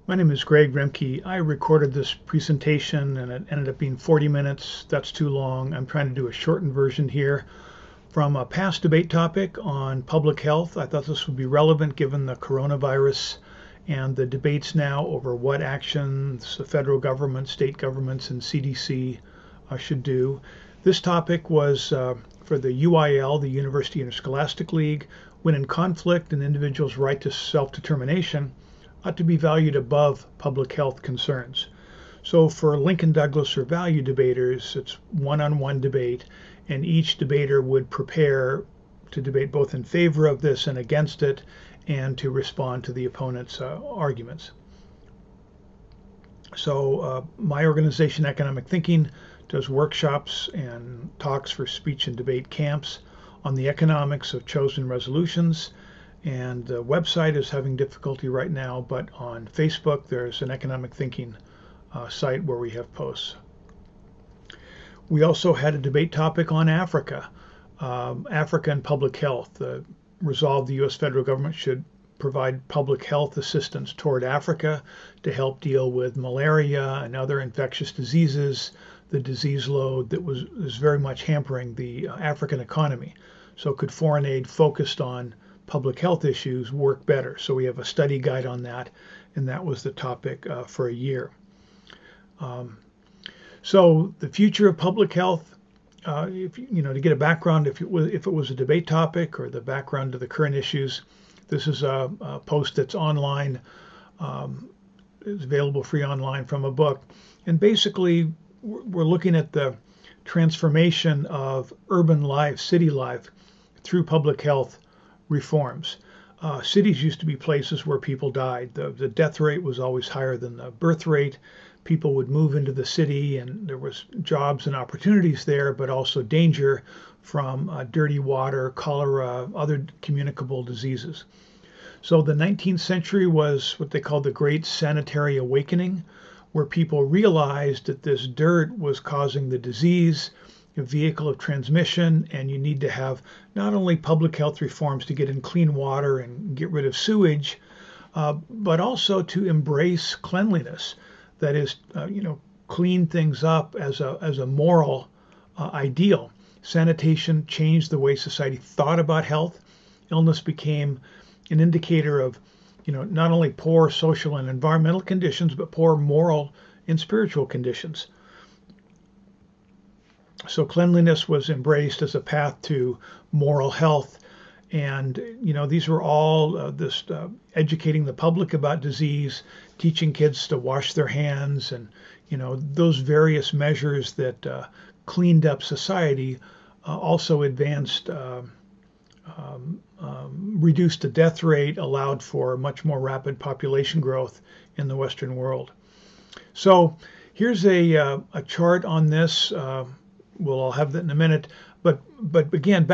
My name is Greg Remke. I recorded this presentation and it ended up being 40 minutes. That's too long. I'm trying to do a shortened version here from a past debate topic on public health. I thought this would be relevant given the coronavirus and the debates now over what actions the federal government, state governments, and CDC should do. This topic was for the UIL, the University Interscholastic League, when in conflict an individual's right to self-determination ought to be valued above public health concerns. So for Lincoln Douglas or value debaters, it's one-on-one debate, and each debater would prepare to debate both in favor of this and against it, and to respond to the opponent's arguments. So my organization, Economic Thinking, does workshops and talks for speech and debate camps on the economics of chosen resolutions. And the website is having difficulty right now, but on Facebook there's an Economic Thinking site where we have posts. We also had a debate topic on Africa, Africa and public health. Resolved the U.S. federal government should provide public health assistance toward Africa to help deal with malaria and other infectious diseases, the disease load that is very much hampering the African economy. So could foreign aid focused on public health issues work better? So we have a study guide on that, and that was the topic for a year. So the future of public health, if you know, to get a background, if it was a debate topic or the background to the current issues, this is a post that's online. It's available free online from a book, and basically we're looking at the transformation of urban life, city life, through public health reforms. Cities used to be places where people died. The death rate was always higher than the birth rate. People would move into the city and there was jobs and opportunities there, but also danger from dirty water, cholera, other communicable diseases. So the 19th century was what they called the Great Sanitary Awakening, where people realized that this dirt was causing the disease, a vehicle of transmission, and you need to have not only public health reforms to get in clean water and get rid of sewage, but also to embrace cleanliness. That is, clean things up as a moral ideal. Sanitation changed the way society thought about health. Illness became an indicator of, not only poor social and environmental conditions, but poor moral and spiritual conditions. So cleanliness was embraced as a path to moral health. And, these were all educating the public about disease, teaching kids to wash their hands, and, those various measures that cleaned up society also advanced, reduced the death rate, allowed for much more rapid population growth in the Western world. So here's a chart on this. I'll have that in a minute. But again,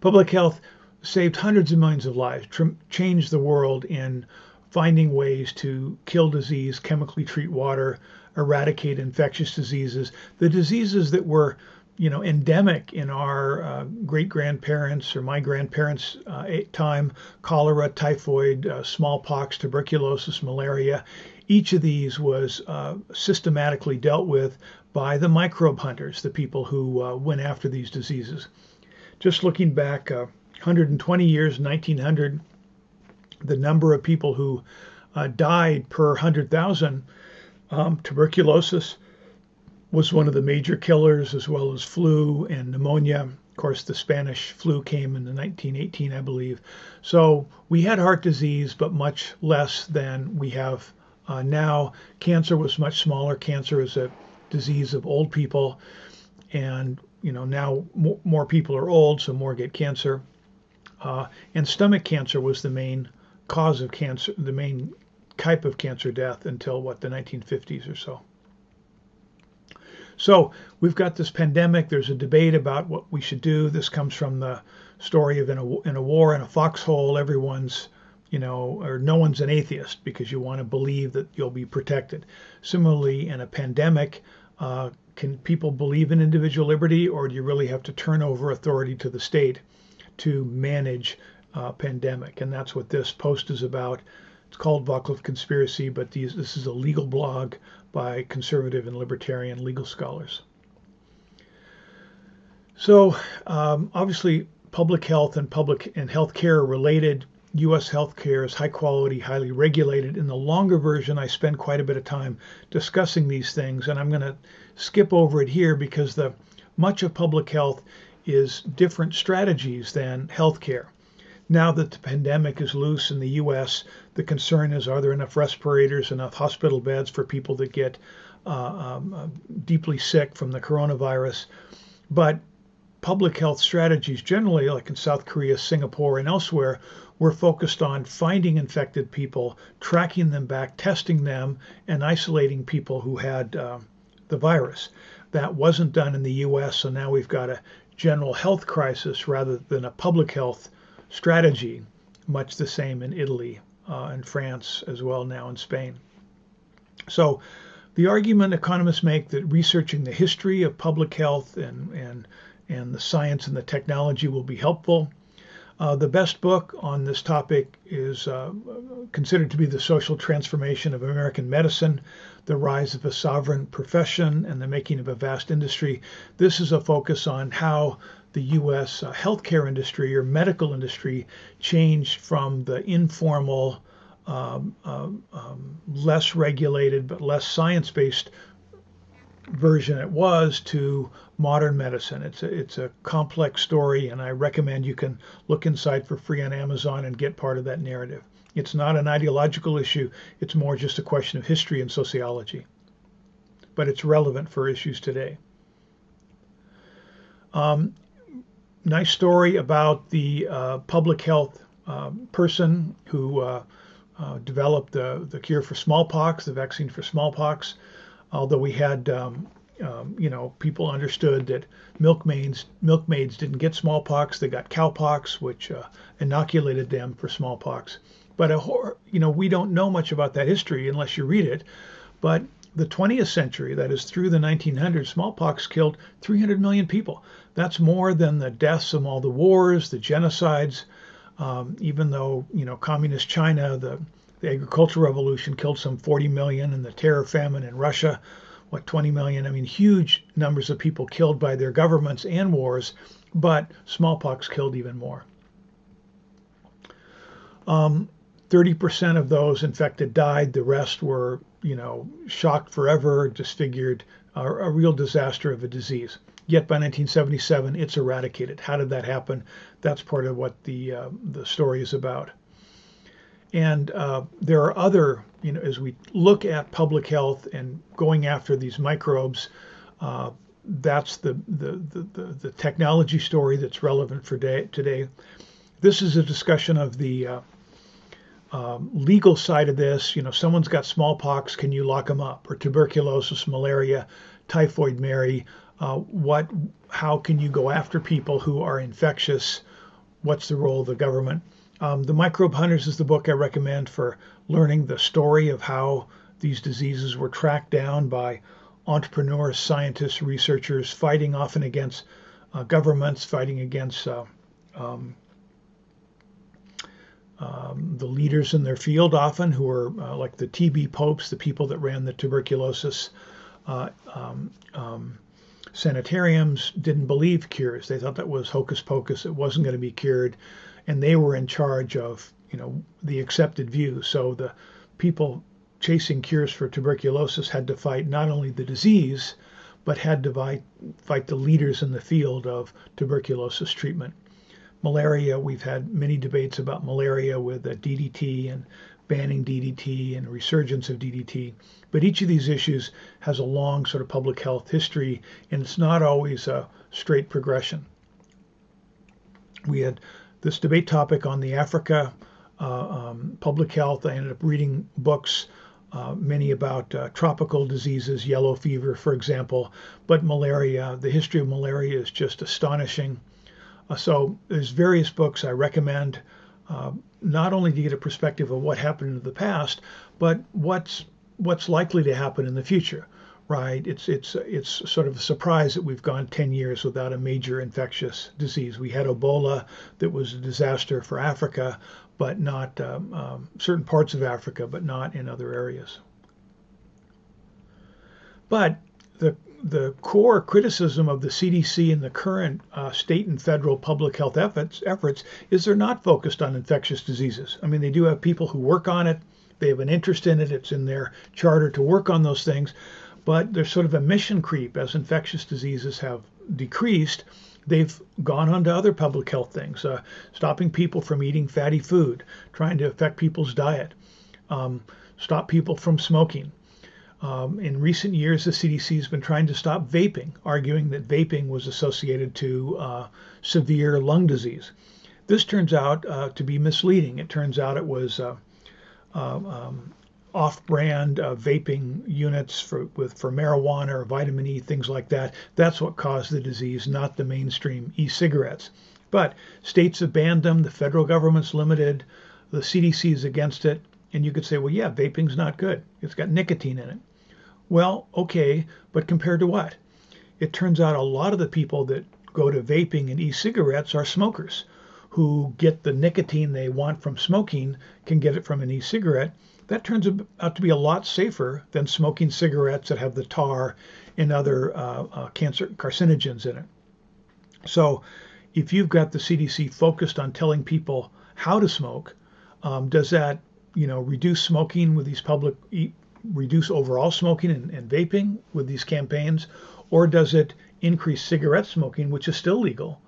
public health saved hundreds of millions of lives, changed the world in finding ways to kill disease, chemically treat water, eradicate infectious diseases. The diseases that were, endemic in our great-grandparents or my grandparents' time, cholera, typhoid, smallpox, tuberculosis, malaria, each of these was systematically dealt with by the microbe hunters, the people who went after these diseases. Just looking back 120 years, 1900, the number of people who died per 100,000, tuberculosis was one of the major killers, as well as flu and pneumonia. Of course, the Spanish flu came in 1918, I believe. So we had heart disease, but much less than we have now. Cancer was much smaller. Cancer is a disease of old people, and now more people are old, so more get cancer. And stomach cancer was the main cause of cancer, the main type of cancer death until the 1950s or so. So we've got this pandemic. There's a debate about what we should do. This comes from the story of in a war in a foxhole, everyone's, or no one's an atheist because you want to believe that you'll be protected. Similarly, in a pandemic, can people believe in individual liberty, or do you really have to turn over authority to the state to manage pandemic? And that's what this post is about. It's called Vaucliffe Conspiracy, but this is a legal blog by conservative and libertarian legal scholars. So obviously, public health and healthcare are related. U.S. healthcare is high quality, highly regulated. In the longer version, I spend quite a bit of time discussing these things, and I'm going to skip over it here because much of public health is different strategies than healthcare. Now that the pandemic is loose in the U.S., the concern is, are there enough respirators, enough hospital beds for people that get deeply sick from the coronavirus? But public health strategies generally, like in South Korea, Singapore, and elsewhere, were focused on finding infected people, tracking them back, testing them, and isolating people who had the virus. That wasn't done in the U.S., so now we've got a general health crisis rather than a public health strategy, much the same in Italy and France as well now in Spain. So the argument economists make that researching the history of public health and the science and the technology will be helpful. The best book on this topic is considered to be The Social Transformation of American Medicine, The Rise of a Sovereign Profession and the Making of a Vast Industry. This is a focus on how the U.S. Healthcare industry or medical industry changed from the informal, less regulated but less science-based version it was to modern medicine. It's a complex story, and I recommend you can look inside for free on Amazon and get part of that narrative. It's not an ideological issue. It's more just a question of history and sociology, but it's relevant for issues today. Nice story about the public health person who developed the cure for smallpox, the vaccine for smallpox. Although we had, people understood that milkmaids didn't get smallpox, they got cowpox, which inoculated them for smallpox. But we don't know much about that history unless you read it. But the 20th century, that is through the 1900s, smallpox killed 300 million people. That's more than the deaths of all the wars, the genocides. Even though communist China, the agricultural revolution killed some 40 million, and the terror famine in Russia, 20 million? I mean, huge numbers of people killed by their governments and wars, but smallpox killed even more. 30% of those infected died. The rest were, shocked forever, disfigured, a real disaster of a disease. Yet by 1977, it's eradicated. How did that happen? That's part of what the story is about. And there are other, as we look at public health and going after these microbes, that's the technology story that's relevant for today. This is a discussion of the legal side of this. Someone's got smallpox, can you lock them up? Or tuberculosis, malaria, typhoid Mary. How can you go after people who are infectious? What's the role of the government? The Microbe Hunters is the book I recommend for learning the story of how these diseases were tracked down by entrepreneurs, scientists, researchers, fighting often against governments, fighting against the leaders in their field often, who are like the TB popes, the people that ran the tuberculosis sanitariums, didn't believe cures. They thought that was hocus pocus. It wasn't going to be cured. And they were in charge of, the accepted view. So the people chasing cures for tuberculosis had to fight not only the disease, but had to fight the leaders in the field of tuberculosis treatment. Malaria, we've had many debates about malaria with DDT and banning DDT and resurgence of DDT. But each of these issues has a long sort of public health history, and it's not always a straight progression. We had this debate topic on the Africa public health. I ended up reading books, many about tropical diseases, yellow fever, for example, but malaria, the history of malaria is just astonishing. So there's various books I recommend, not only to get a perspective of what happened in the past, but what's likely to happen in the future. right? It's sort of a surprise that we've gone 10 years without a major infectious disease. We had Ebola that was a disaster for Africa, but not certain parts of Africa, but not in other areas. But the core criticism of the CDC and the current state and federal public health efforts is they're not focused on infectious diseases. I mean, they do have people who work on it. They have an interest in it. It's in their charter to work on those things. But there's sort of a mission creep as infectious diseases have decreased. They've gone on to other public health things, stopping people from eating fatty food, trying to affect people's diet, stop people from smoking. In recent years, the CDC has been trying to stop vaping, arguing that vaping was associated to severe lung disease. This turns out to be misleading. It turns out it was off-brand vaping units for marijuana or vitamin E, things like that. That's what caused the disease, not the mainstream e-cigarettes. But states have banned them. The federal government's limited. The CDC is against it. And you could say, well, yeah, vaping's not good. It's got nicotine in it. Well, okay, but compared to what? It turns out a lot of the people that go to vaping and e-cigarettes are smokers who get the nicotine they want from smoking, can get it from an e-cigarette. That turns out to be a lot safer than smoking cigarettes that have the tar and other carcinogens in it. So if you've got the CDC focused on telling people how to smoke, does that reduce smoking with these reduce overall smoking and vaping with these campaigns, or does it increase cigarette smoking, which is still legal,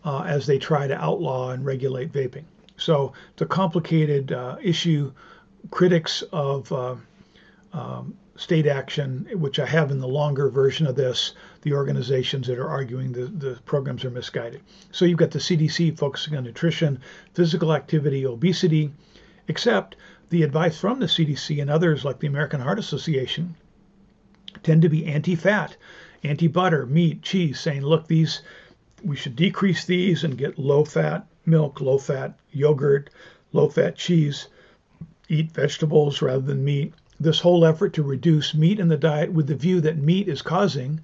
as they try to outlaw and regulate vaping? So it's a complicated issue. Critics of state action, which I have in the longer version of this, the organizations that are arguing the programs are misguided. So you've got the CDC focusing on nutrition, physical activity, obesity, except the advice from the CDC and others like the American Heart Association tend to be anti-fat, anti-butter, meat, cheese, saying, look, we should decrease these and get low-fat milk, low-fat yogurt, low-fat cheese, eat vegetables rather than meat. This whole effort to reduce meat in the diet with the view that meat is causing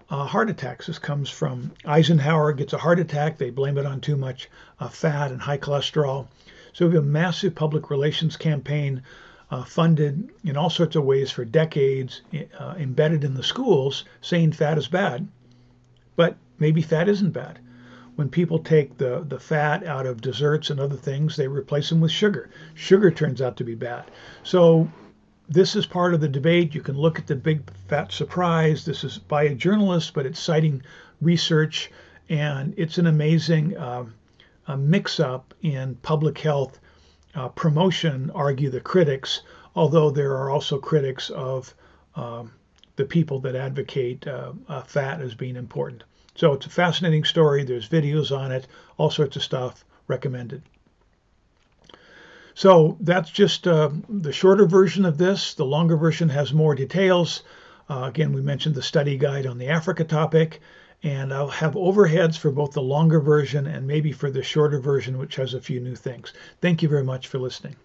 heart attacks. This comes from Eisenhower gets a heart attack. They blame it on too much fat and high cholesterol. So we have a massive public relations campaign funded in all sorts of ways for decades, embedded in the schools, saying fat is bad. But maybe fat isn't bad. When people take the fat out of desserts and other things, they replace them with sugar. Sugar turns out to be bad. So this is part of the debate. You can look at the big fat surprise. This is by a journalist, but it's citing research, and it's an amazing mix-up in public health promotion, argue the critics, although there are also critics of the people that advocate fat as being important. So it's a fascinating story. There's videos on it, all sorts of stuff recommended. So that's just the shorter version of this. The longer version has more details. Again, we mentioned the study guide on the Africa topic, and I'll have overheads for both the longer version and maybe for the shorter version, which has a few new things. Thank you very much for listening.